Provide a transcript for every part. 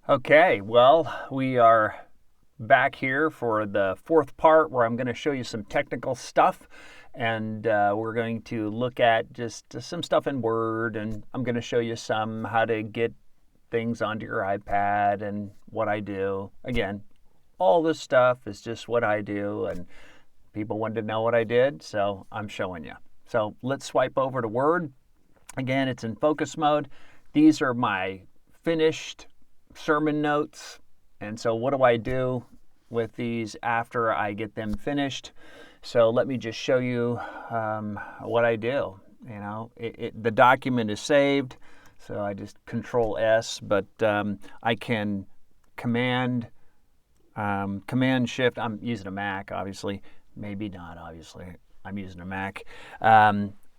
Okay, well, we are back here for the fourth part where I'm going to show you some technical stuff, and we're going to look at just some stuff in Word, and I'm going to show you some how to get things onto your iPad and what I do. Again, all this stuff is just what I do, and people wanted to know what I did, so I'm showing you. So let's swipe over to Word. Again, it's in focus mode. These are my finished sermon notes. And so what do I do with these after I get them finished? So let me just show you what I do. You know, the document is saved, so I just Control S, but I can Command Shift. I'm using a Mac, obviously. Maybe not, obviously. I'm using a Mac.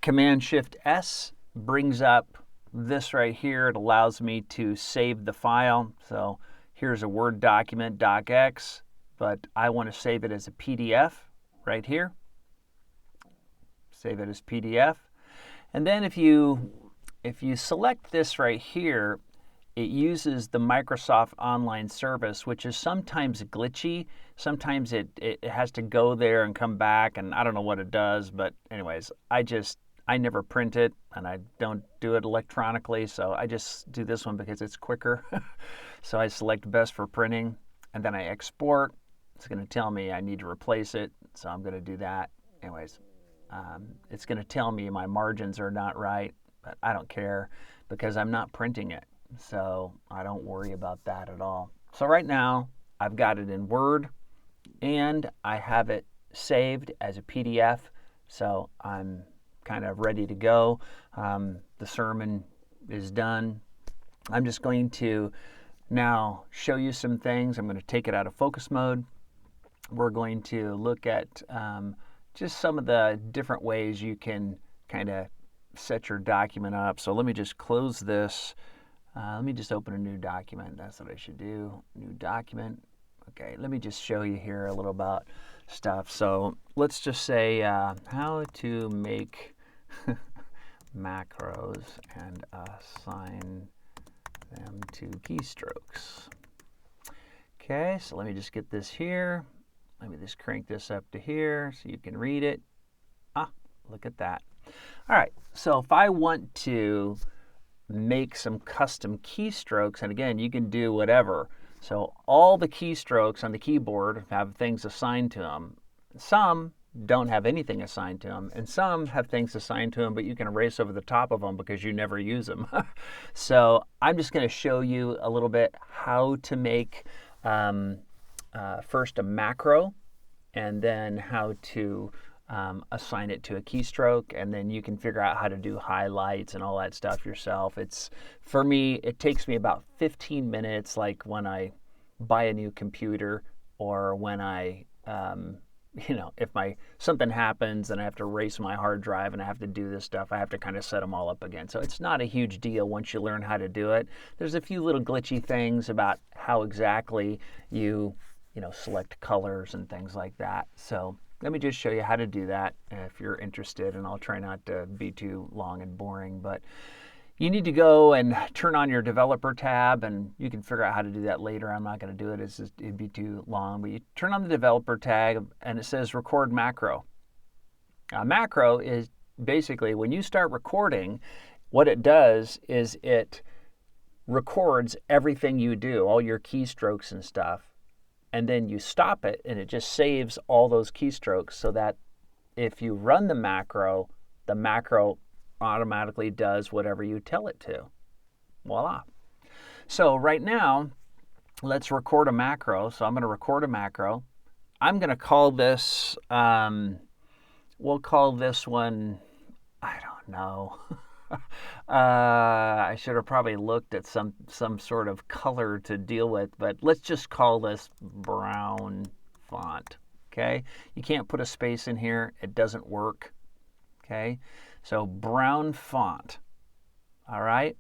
Command Shift S brings up this right here. It allows me to save the file. So here's a Word document, docx, but I want to save it as a PDF right here. Save it as PDF. And then if you select this right here, it uses the Microsoft Online Service, which is sometimes glitchy. Sometimes it has to go there and come back, and I don't know what it does, but anyways, I never print it, and I don't do it electronically, so I just do this one because it's quicker. So I select best for printing, and then I export. It's going to tell me I need to replace it, so I'm going to do that. Anyways, it's going to tell me my margins are not right, but I don't care because I'm not printing it, so I don't worry about that at all. So right now, I've got it in Word, and I have it saved as a PDF, so I'm kind of ready to go. The sermon is done. I'm just going to now show you some things. I'm going to take it out of focus mode. We're going to look at just some of the different ways you can kind of set your document up. So let me just close this. Let me just open a new document. That's what I should do. New document. Okay, let me just show you here a little about stuff. So let's just say how to make macros and assign them to keystrokes. Okay, so let me just get this here. Let me just crank this up to here so you can read it. Look at that. All right, so if I want to make some custom keystrokes, and again, you can do whatever. So all the keystrokes on the keyboard have things assigned to them. Some don't have anything assigned to them, and some have things assigned to them, but you can erase over the top of them because you never use them. So I'm just going to show you a little bit how to make first a macro, and then how to assign it to a keystroke, and then you can figure out how to do highlights and all that stuff yourself. For me, it takes me about 15 minutes, like when I buy a new computer, or when I if something happens and I have to erase my hard drive and I have to do this stuff, I have to kind of set them all up again. So it's not a huge deal once you learn how to do it. There's a few little glitchy things about how exactly you select colors and things like that. So let me just show you how to do that if you're interested, and I'll try not to be too long and boring, but you need to go and turn on your developer tab, and you can figure out how to do that later. I'm not going to do it. It'd be too long, but you turn on the developer tab, and it says record macro. A macro is basically when you start recording, what it does is it records everything you do, all your keystrokes and stuff, and then you stop it, and it just saves all those keystrokes so that if you run the macro automatically does whatever you tell it to. Voila. So right now, let's record a macro. So I'm going to record a macro. I'm going to call this, we'll call this one, I don't know. I should have probably looked at some sort of color to deal with, but let's just call this brown font. Okay? You can't put a space in here. It doesn't work. Okay? So brown font. All right?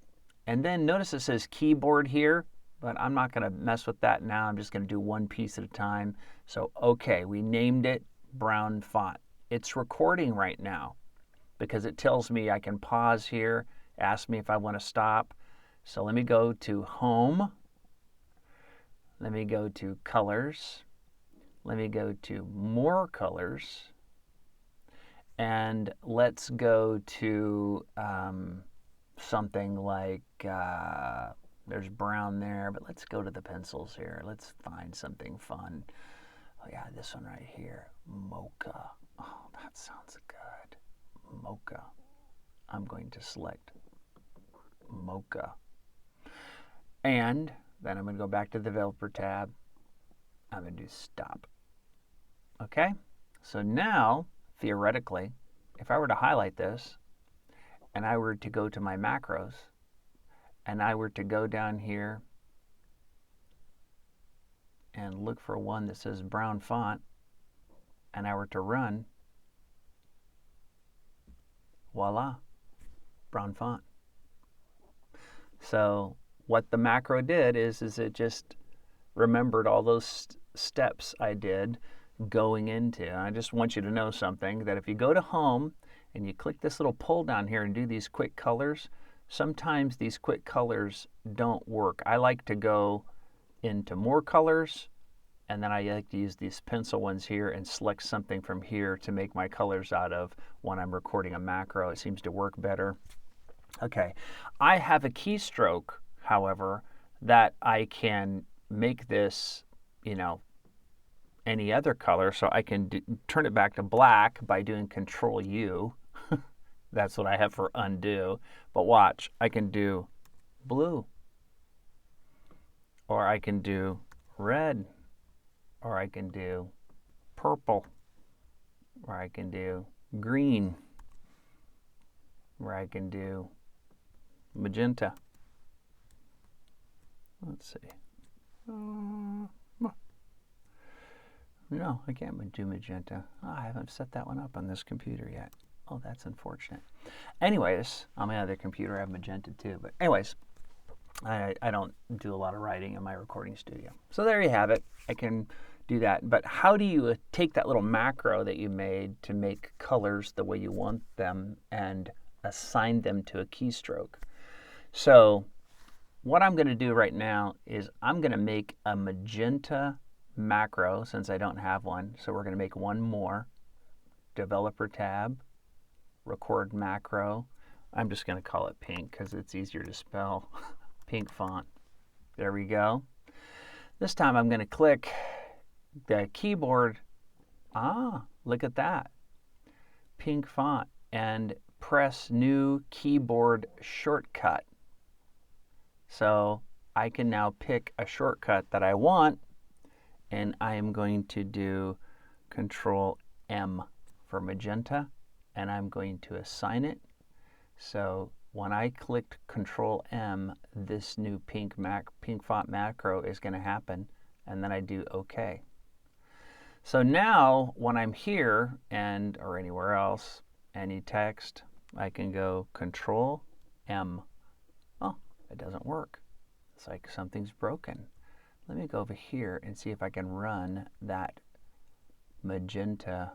And then notice it says keyboard here, but I'm not going to mess with that now. I'm just going to do one piece at a time. So, okay, we named it brown font. It's recording right now because it tells me I can pause here, ask me if I want to stop. So let me go to Home, Let me go to colors. Let me go to more colors. And let's go to something like, there's brown there, but let's go to the pencils here. Let's find something fun. Oh yeah, this one right here, mocha. Oh, that sounds good. Mocha. I'm going to select mocha. And then I'm going to go back to the developer tab. I'm going to do stop. Okay? So now, theoretically, if I were to highlight this and I were to go to my macros and I were to go down here and look for one that says brown font and I were to run, voila, brown font. So what the macro did is it just remembered all those steps I did going into. And I just want you to know something, that if you go to home and you click this little pull down here and do these quick colors, sometimes these quick colors don't work. I like to go into more colors, and then I like to use these pencil ones here and select something from here to make my colors out of when I'm recording a macro. It seems to work better. Okay, I have a keystroke, however, that I can make this, you know, any other color. So I can turn it back to black by doing Control U. That's what I have for undo. But watch, I can do blue, or I can do red, or I can do purple, or I can do green, or I can do magenta. Let's see. No, I can't do magenta. Oh, I haven't set that one up on this computer yet. Oh, that's unfortunate. Anyways, on my other computer I have magenta too. But anyways, I don't do a lot of writing in my recording studio. So there you have it. I can do that. But how do you take that little macro that you made to make colors the way you want them and assign them to a keystroke? So what I'm going to do right now is I'm going to make a magenta macro since I don't have one. So we're going to make one more. Developer tab, record macro. I'm just going to call it pink because it's easier to spell. Pink font. There we go. This time I'm going to click the keyboard. Ah, look at that. Pink font. And press new keyboard shortcut. So I can now pick a shortcut that I want, and I am going to do Control M for magenta, and I'm going to assign it. So when I clicked Control M, this new pink font macro is going to happen, and then I do OK. So now when I'm here or anywhere else, any text, I can go Control M. Oh, it doesn't work. It's like something's broken. Let me go over here and see if I can run that magenta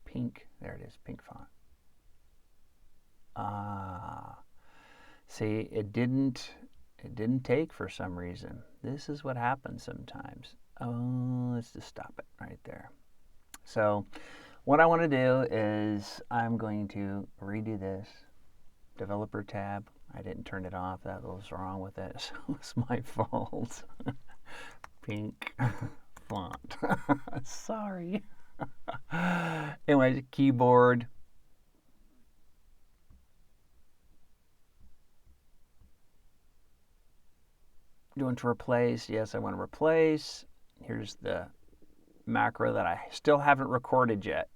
pink. There it is, pink font. Ah, see, it didn't take for some reason. This is what happens sometimes. Oh, let's just stop it right there. So what I want to do is I'm going to redo this. Developer tab. I didn't turn it off. That was wrong with it. So it's my fault. Pink font. Sorry. Anyway, keyboard. Do you want to replace? Yes, I want to replace. Here's the macro that I still haven't recorded yet.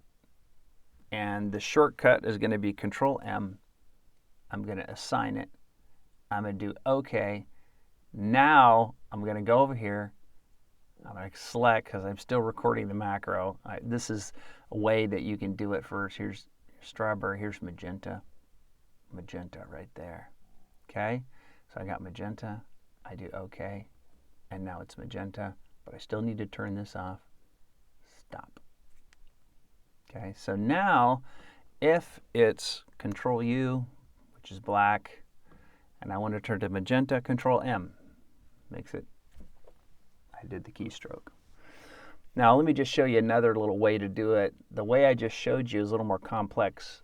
And the shortcut is going to be Control M. I'm going to assign it. I'm going to do OK. Now I'm going to go over here. I'm going to select because I'm still recording the macro. This is a way that you can do it first. Here's strawberry. Here's magenta. Magenta right there. Okay? So I got magenta. I do OK. And now it's magenta. But I still need to turn this off. Stop. Okay? So now if it's Control U, which is black, and I want to turn to magenta, Control M. Makes it I did the keystroke. Now let me just show you another little way to do it. The way I just showed you is a little more complex.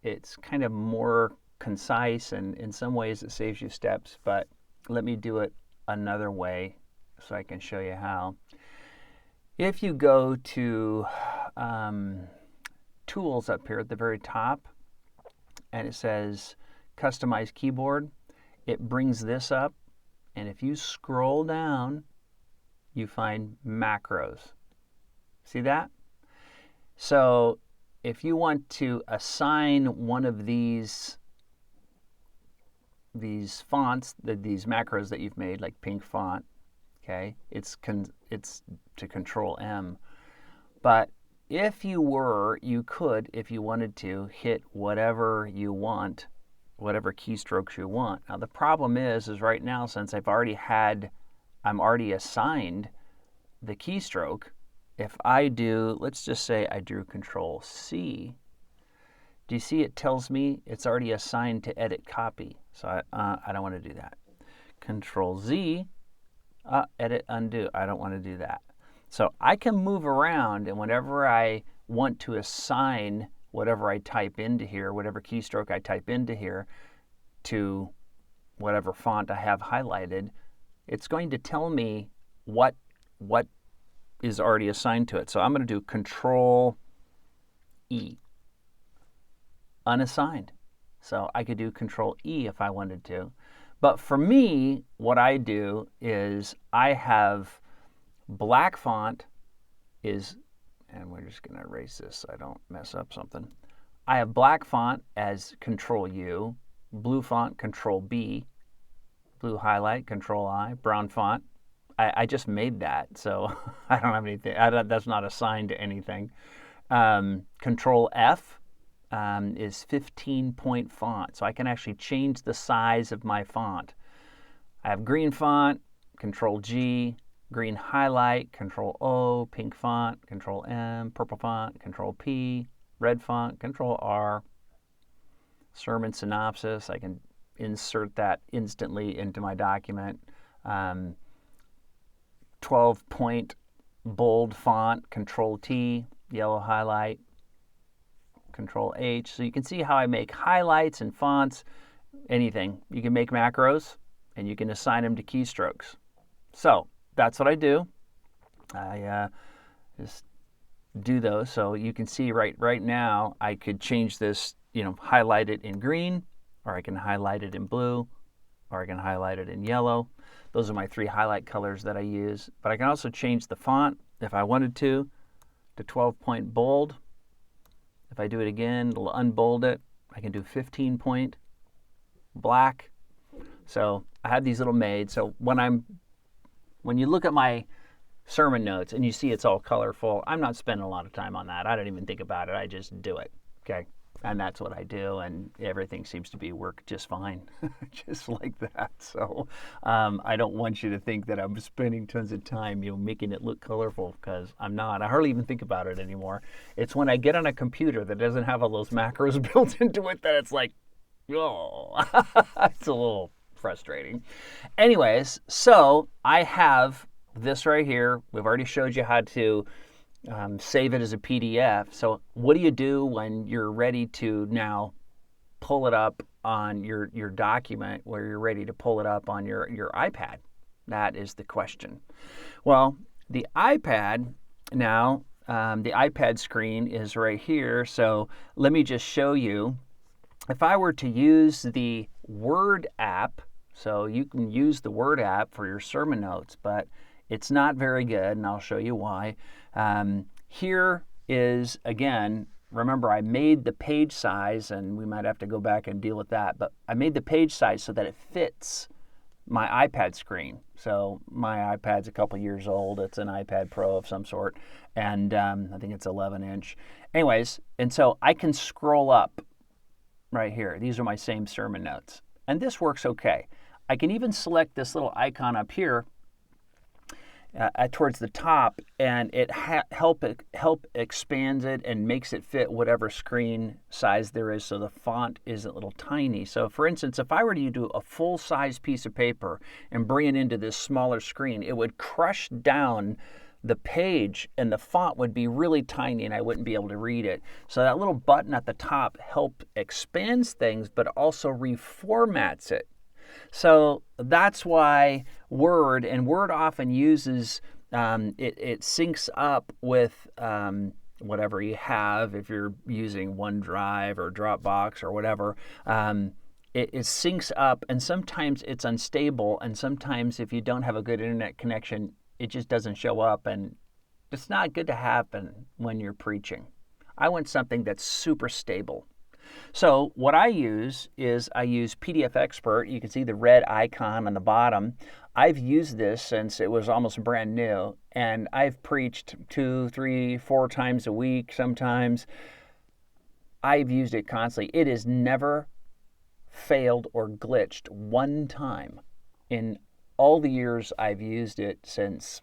It's kind of more concise, and in some ways it saves you steps, but let me do it another way so I can show you how. If you go to Tools up here at the very top, and it says Customize Keyboard, it brings this up, and if you scroll down, you find macros. See that? So if you want to assign one of these fonts, these macros that you've made, like pink font, okay, it's to Control M. But if you could, if you wanted to, hit whatever you want, whatever keystrokes you want. Now the problem is right now, since I'm already assigned the keystroke, if I do, let's just say I drew Control C, do you see it tells me it's already assigned to edit copy? So I don't want to do that. Control Z, edit undo. I don't want to do that. So I can move around, and whenever I want to assign whatever I type into here, whatever keystroke I type into here, to whatever font I have highlighted, it's going to tell me what is already assigned to it. So I'm going to do Control E, unassigned. So I could do Control E if I wanted to. But for me, what I do is I have black font is, and we're just going to erase this so I don't mess up something. I have black font as Control U, blue font Control B, blue highlight Control I, brown font. I just made that, so I don't have anything. That's not assigned to anything. Control F is 15-point font, so I can actually change the size of my font. I have green font, Control G, green highlight, Control O, pink font, Control M, purple font, Control P, red font, Control R. Sermon synopsis, I can insert that instantly into my document. 12-point bold font, Control T, yellow highlight, Control H. So you can see how I make highlights and fonts, anything. You can make macros, and you can assign them to keystrokes. So that's what I do. I just do those. So you can see right now I could change this, highlight it in green, or I can highlight it in blue, or I can highlight it in yellow. Those are my 3 highlight colors that I use. But I can also change the font if I wanted to 12-point bold. If I do it again, it'll unbold it. I can do 15-point black. So I have these little made. So when you look at my sermon notes and you see it's all colorful, I'm not spending a lot of time on that. I don't even think about it. I just do it. Okay. And that's what I do, and everything seems to work just fine, just like that. So I don't want you to think that I'm spending tons of time, making it look colorful, because I'm not. I hardly even think about it anymore. It's when I get on a computer that doesn't have all those macros built into it that it's like, oh, it's a little frustrating. Anyways, so I have this right here. We've already showed you how to save it as a PDF. So what do you do when you're ready to now pull it up on your document, where you're ready to pull it up on your iPad? That is the question. Well, the iPad now, the iPad screen is right here. So let me just show you. If I were to use the Word app, so you can use the Word app for your sermon notes, but it's not very good, and I'll show you why. Here is, again, remember I made the page size, and we might have to go back and deal with that, but I made the page size so that it fits my iPad screen. So my iPad's a couple years old. It's an iPad Pro of some sort, and I think it's 11-inch. Anyways, and so I can scroll up right here. These are my same sermon notes, and this works okay. I can even select this little icon up here, towards the top, and it help expands it and makes it fit whatever screen size there is, so the font isn't little tiny. So for instance, if I were to do a full-size piece of paper and bring it into this smaller screen, it would crush down the page and the font would be really tiny and I wouldn't be able to read it. So that little button at the top helps expands things but also reformats it. So that's why Word often uses, it syncs up with whatever you have. If you're using OneDrive or Dropbox or whatever, it syncs up, and sometimes it's unstable, and sometimes if you don't have a good internet connection, it just doesn't show up, and it's not good to happen when you're preaching. I want something that's super stable. So what I use is I use PDF Expert. You can see the red icon on the bottom. I've used this since it was almost brand new, and I've preached 2, 3, 4 times a week sometimes. I've used it constantly. It has never failed or glitched one time in all the years I've used it since,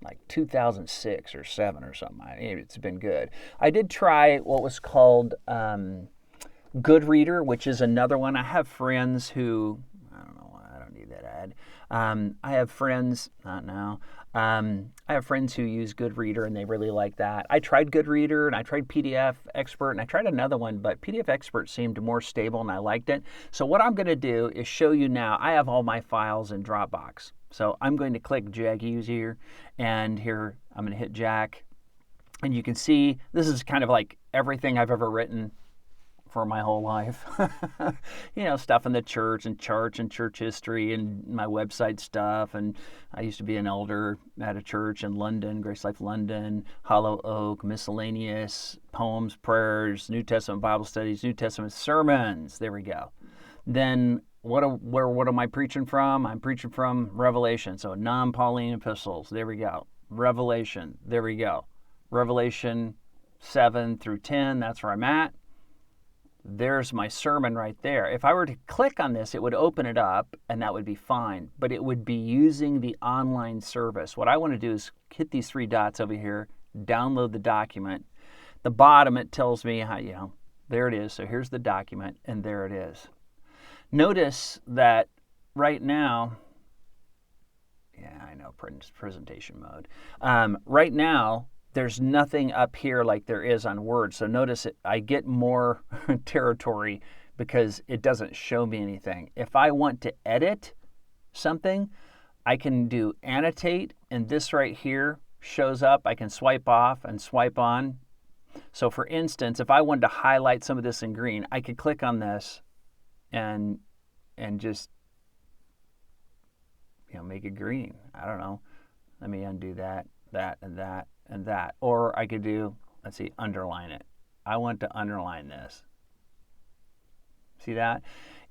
like 2006 or 7 or something. It's been good. I did try what was called Goodreader, which is another one. I have friends who, I don't know, I don't need that ad. I have friends, not now. I have friends who use Goodreader and they really like that. I tried Goodreader and I tried PDF Expert and I tried another one, but PDF Expert seemed more stable and I liked it. So what I'm going to do is show you now. I have all my files in Dropbox. So I'm going to click Jack Hughes here, and here I'm going to hit Jack. And you can see this is kind of like everything I've ever written for my whole life. Stuff in the church and charts and church history and my website stuff. And I used to be an elder at a church in London, Grace Life London, Hollow Oak, miscellaneous poems, prayers, New Testament Bible studies, New Testament sermons. There we go. Then what am I preaching from? I'm preaching from Revelation. So non-Pauline epistles. There we go. Revelation. There we go. Revelation 7 through 10. That's where I'm at. There's my sermon right there. If I were to click on this, it would open it up, and that would be fine. But it would be using the online service. What I want to do is hit these 3 dots over here, download the document. The bottom, it tells me how, there it is. So here's the document, and there it is. Notice that right now, I know, presentation mode. Right now, there's nothing up here like there is on Word. So notice I get more territory because it doesn't show me anything. If I want to edit something, I can do annotate, and this right here shows up. I can swipe off and swipe on. So for instance, if I wanted to highlight some of this in green, I could click on this and just make it green. I don't know. Let me undo that, and that, and that. Or I could do, let's see, underline it. I want to underline this. See that?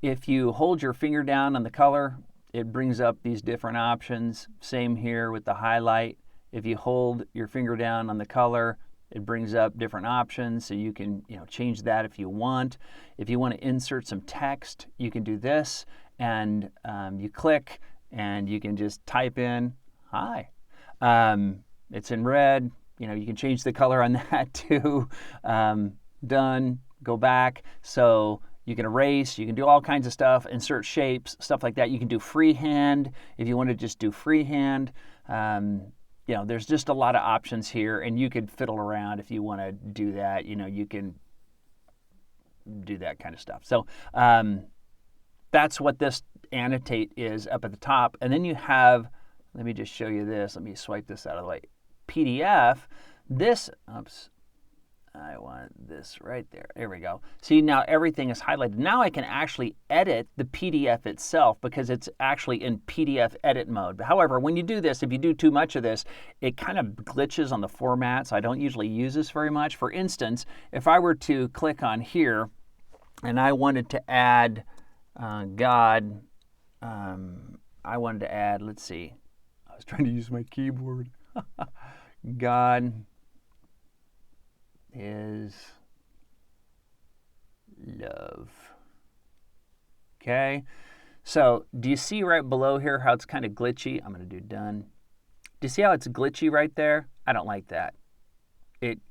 If you hold your finger down on the color, it brings up these different options. Same here with the highlight. If you hold your finger down on the color, it brings up different options, so you can change that if you want. If you want to insert some text, you can do this, and you click, and you can just type in, hi. It's in red. You can change the color on that too. Done, go back. So you can erase, you can do all kinds of stuff, insert shapes, stuff like that. You can do freehand if you want to just do freehand. There's just a lot of options here, and you could fiddle around if you want to do that. You can do that kind of stuff. So that's what this annotate is up at the top. And then you have, let me just show you this. Let me swipe this out of the way. PDF, I want this right there. There we go. See, now everything is highlighted. Now I can actually edit the PDF itself because it's actually in PDF edit mode. However, when you do this, if you do too much of this, it kind of glitches on the format, so I don't usually use this very much. For instance, if I were to click on here and I wanted to add God, I wanted to add, let's see, I was trying to use my keyboard. God is love. Okay, so do you see right below here how it's kind of glitchy? I'm going to do done. you see how it's glitchy right there? I don't like that.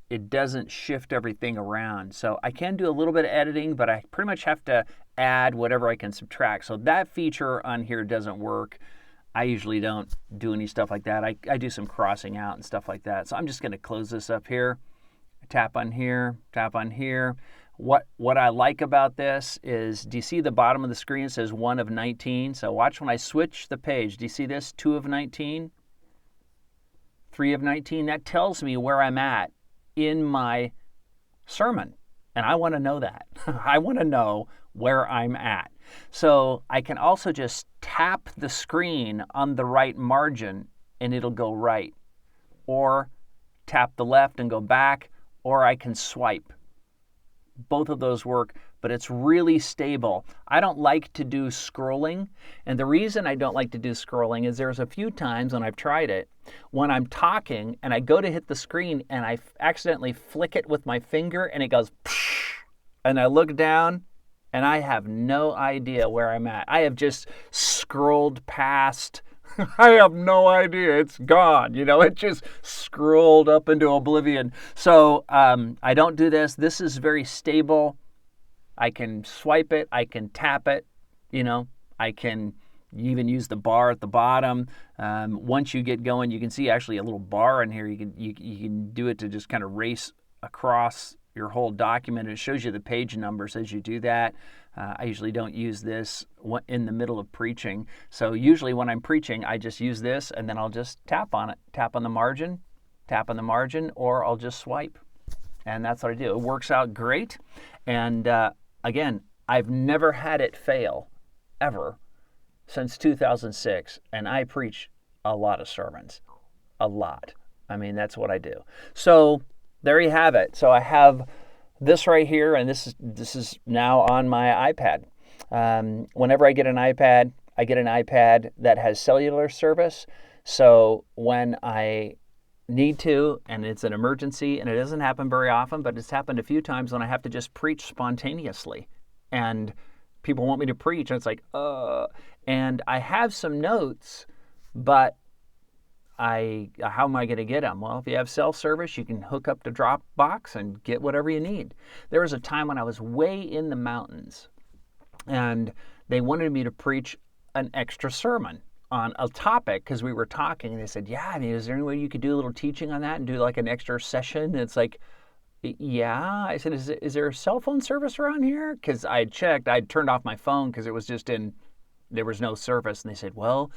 It doesn't shift everything around. So I can do a little bit of editing, but I pretty much have to add whatever I can subtract. So that feature on here doesn't work. I usually don't do any stuff like that. I do some crossing out and stuff like that. So I'm just going to close this up here. Tap on here, tap on here. What I like about this is, do you see the bottom of the screen? It says 1 of 19. So watch when I switch the page. Do you see this? 2 of 19, 3 of 19. That tells me where I'm at in my sermon. And I want to know that. I want to know where I'm at. So I can also just tap the screen on the right margin and it'll go right. Or tap the left and go back, or I can swipe. Both of those work, but it's really stable. I don't like to do scrolling, and the reason I don't like to do scrolling is there's a few times when I've tried it, when I'm talking and I go to hit the screen and I accidentally flick it with my finger and it goes psh, and I look down and I have no idea where I'm at. I have just scrolled past. I have no idea. It's gone. It just scrolled up into oblivion. So I don't do this. This is very stable. I can swipe it. I can tap it. I can even use the bar at the bottom. Once you get going, you can see actually a little bar in here. You can do it to just kind of race across your whole document. It shows you the page numbers as you do that. I usually don't use this in the middle of preaching. So usually when I'm preaching, I just use this and then I'll just tap on it. Tap on the margin, or I'll just swipe. And that's what I do. It works out great. And again, I've never had it fail, ever, since 2006. And I preach a lot of sermons. A lot. I mean, that's what I do. So there you have it. So I have this right here, and this is now on my iPad. Whenever I get an iPad that has cellular service. So when I need to, and it's an emergency, and it doesn't happen very often, but it's happened a few times when I have to just preach spontaneously. And people want me to preach, and it's like, and I have some notes, but how am I going to get them? Well, if you have cell service, you can hook up to Dropbox and get whatever you need. There was a time when I was way in the mountains, and they wanted me to preach an extra sermon on a topic because we were talking, and they said, yeah, I mean, is there any way you could do a little teaching on that and do like an extra session? And it's like, yeah. I said, is there a cell phone service around here? Because I had checked. I'd turned off my phone because it was just there was no service. And they said, well,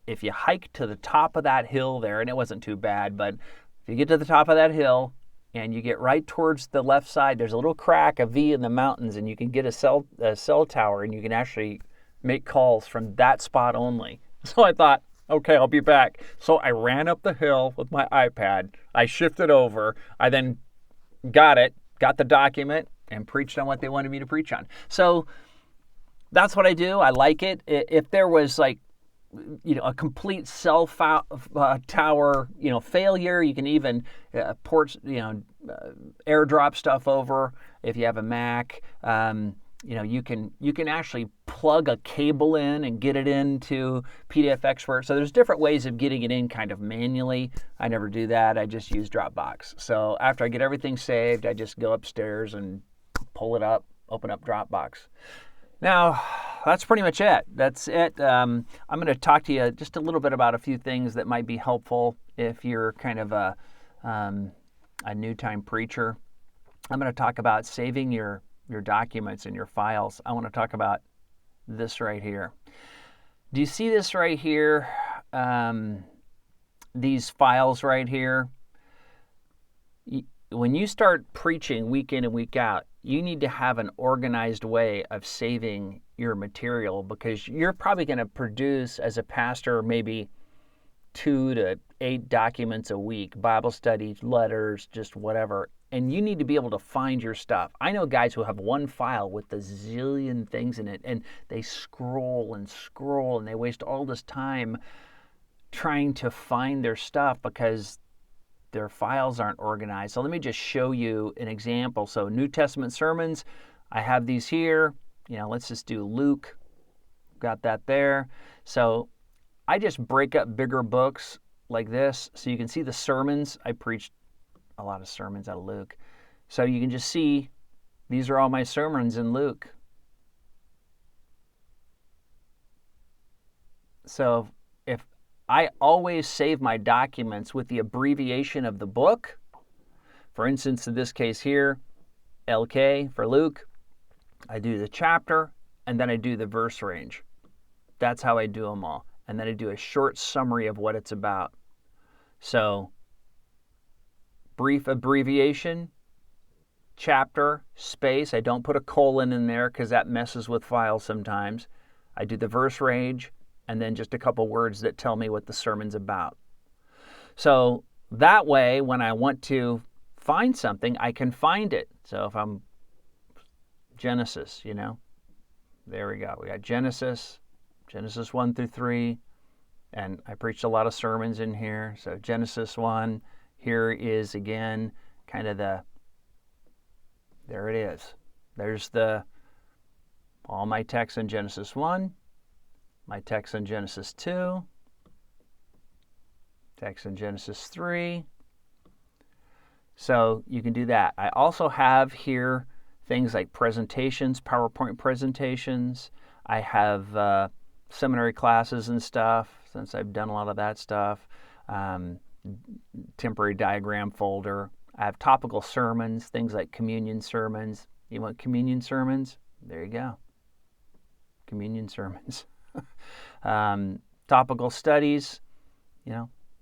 if you hike to the top of that hill there, and it wasn't too bad, but if you get to the top of that hill and you get right towards the left side, there's a little crack, a V in the mountains, and you can get a cell tower, and you can actually make calls from that spot only. So I thought, okay, I'll be back. So I ran up the hill with my iPad. I shifted over. I then got the document, and preached on what they wanted me to preach on. So that's what I do. I like it. If there was like, a complete cell tower, failure, you can even airdrop stuff over. If you have a Mac, you can actually plug a cable in and get it into PDF Expert. So there's different ways of getting it in kind of manually. I never do that. I just use Dropbox. So after I get everything saved, I just go upstairs and pull it up, open up Dropbox. Now, that's pretty much it. That's it. I'm going to talk to you just a little bit about a few things that might be helpful if you're kind of a new-time preacher. I'm going to talk about saving your documents and your files. I want to talk about this right here. Do you see this right here? These files right here? When you start preaching week in and week out, you need to have an organized way of saving your material, because you're probably going to produce, as a pastor, maybe 2 to 8 documents a week, Bible studies, letters, just whatever. And you need to be able to find your stuff. I know guys who have one file with a zillion things in it, and they scroll and scroll, and they waste all this time trying to find their stuff because their files aren't organized. So let me just show you an example. So New Testament sermons, I have these here. Let's just do Luke. Got that there. So I just break up bigger books like this. So you can see the sermons. I preached a lot of sermons out of Luke. So you can just see these are all my sermons in Luke. So if I always save my documents with the abbreviation of the book, for instance, in this case here, LK for Luke, I do the chapter, and then I do the verse range. That's how I do them all. And then I do a short summary of what it's about. So, brief abbreviation, chapter, space. I don't put a colon in there because that messes with files sometimes. I do the verse range, and then just a couple words that tell me what the sermon's about. So that way, when I want to find something, I can find it. So if I'm Genesis, there we go. We got Genesis 1 through 3, and I preached a lot of sermons in here. So Genesis 1, here is again kind of there it is. There's all my text in Genesis 1, my text in Genesis 2, text in Genesis 3. So you can do that. I also have here things like presentations, PowerPoint presentations. I have seminary classes and stuff, since I've done a lot of that stuff. Temporary diagram folder. I have topical sermons, things like communion sermons. You want communion sermons? There you go. Communion sermons. Topical studies,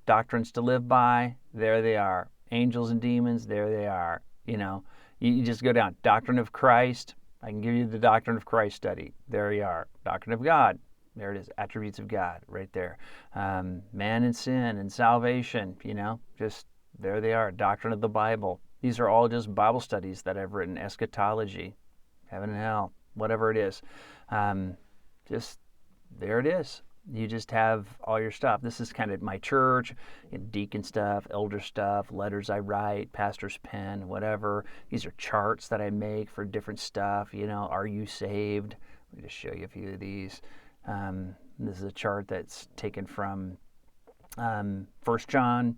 doctrines to live by. There they are. Angels and demons, there they are. You just go down. Doctrine of Christ, I can give you the Doctrine of Christ study. There you are. Doctrine of God, there it is. Attributes of God, right there. Man and sin and salvation, just there they are. Doctrine of the Bible. These are all just Bible studies that I've written. Eschatology, heaven and hell, whatever it is. Just there it is. You just have all your stuff. This is kind of my church, deacon stuff, elder stuff, letters I write, pastor's pen, whatever. These are charts that I make for different stuff. Are you saved? Let me just show you a few of these. This is a chart that's taken from 1 John.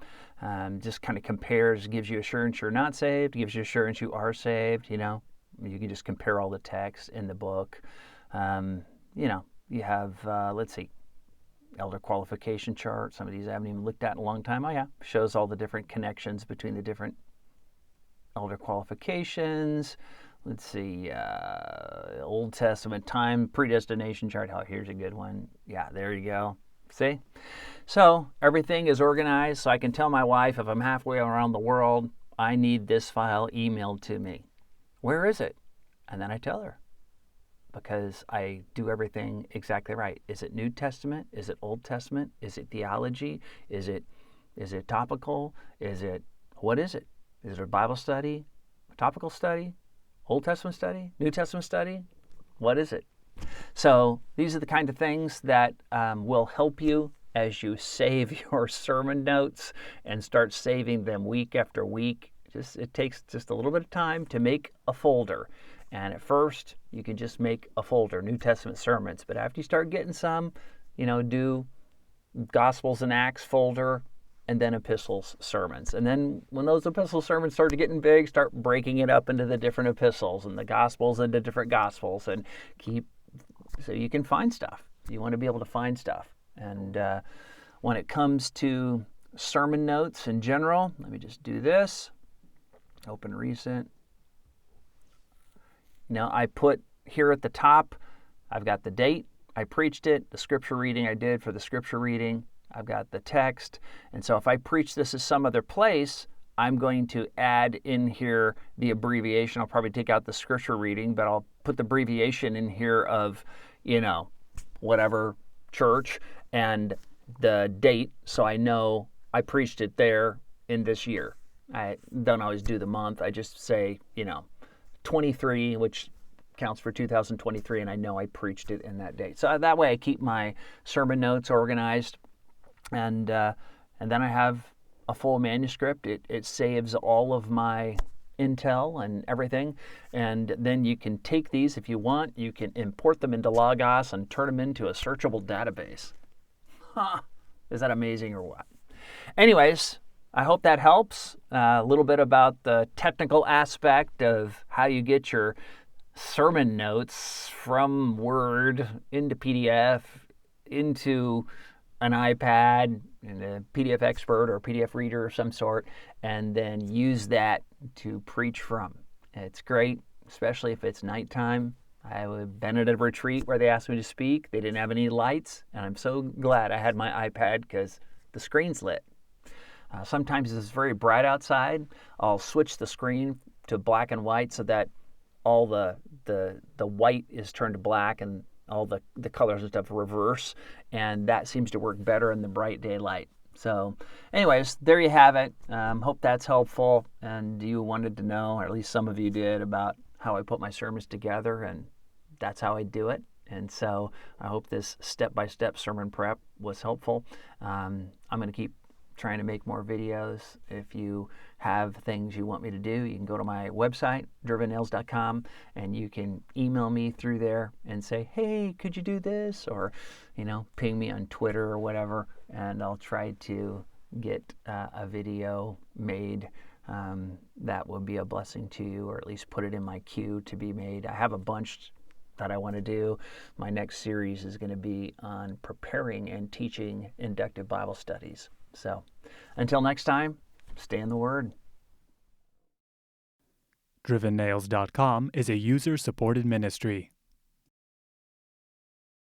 Just kind of compares, gives you assurance you're not saved, gives you assurance you are saved. You can just compare all the text in the book. You have, let's see, elder qualification chart. Some of these I haven't even looked at in a long time. Oh yeah, shows all the different connections between the different elder qualifications. Let's see, Old Testament time predestination chart. Oh, here's a good one. Yeah, there you go. See? So everything is organized, so I can tell my wife if I'm halfway around the world, I need this file emailed to me. Where is it? And then I tell her, because I do everything exactly right. Is it New Testament? Is it Old Testament? Is it theology? Is it topical? What is it? Is it a Bible study? A topical study? Old Testament study? New Testament study? What is it? So these are the kind of things that will help you as you save your sermon notes and start saving them week after week. It takes just a little bit of time to make a folder. And at first, you can just make a folder, New Testament sermons. But after you start getting some, do Gospels and Acts folder, and then epistles, sermons. And then when those epistle sermons start getting big, start breaking it up into the different epistles and the Gospels into different Gospels, and so you can find stuff. You want to be able to find stuff. And when it comes to sermon notes in general, let me just do this. Open recent. Now I put here at the top, I've got the date, I preached it, the scripture reading I did for the scripture reading, I've got the text, and so if I preach this as some other place, I'm going to add in here the abbreviation. I'll probably take out the scripture reading, but I'll put the abbreviation in here of, whatever church and the date, so I know I preached it there in this year. I don't always do the month. I just say, 23, which counts for 2023, and I know I preached it in that date. So that way I keep my sermon notes organized, and then I have a full manuscript. It saves all of my intel and everything, and then you can take these if you want. You can import them into Logos and turn them into a searchable database. Is that amazing or what? Anyways, I hope that helps. A little bit about the technical aspect of how you get your sermon notes from Word into PDF, into an iPad, and a PDF expert or a PDF reader of some sort, and then use that to preach from. It's great, especially if it's nighttime. I've been at a retreat where they asked me to speak. They didn't have any lights, and I'm so glad I had my iPad because the screen's lit. Sometimes it's very bright outside. I'll switch the screen to black and white so that all the white is turned to black and all the colors and stuff reverse, and that seems to work better in the bright daylight. So anyways, there you have it. Hope that's helpful, and you wanted to know, or at least some of you did, about how I put my sermons together, and that's how I do it. And so I hope this step-by-step sermon prep was helpful. I'm going to keep trying to make more videos. If you have things you want me to do, you can go to my website, drivennails.com, and you can email me through there and say, hey, could you do this? Or, ping me on Twitter or whatever, and I'll try to get a video made that will be a blessing to you, or at least put it in my queue to be made. I have a bunch that I want to do. My next series is going to be on preparing and teaching inductive Bible studies. So until next time, stay in the Word. DrivenNails.com is a user-supported ministry.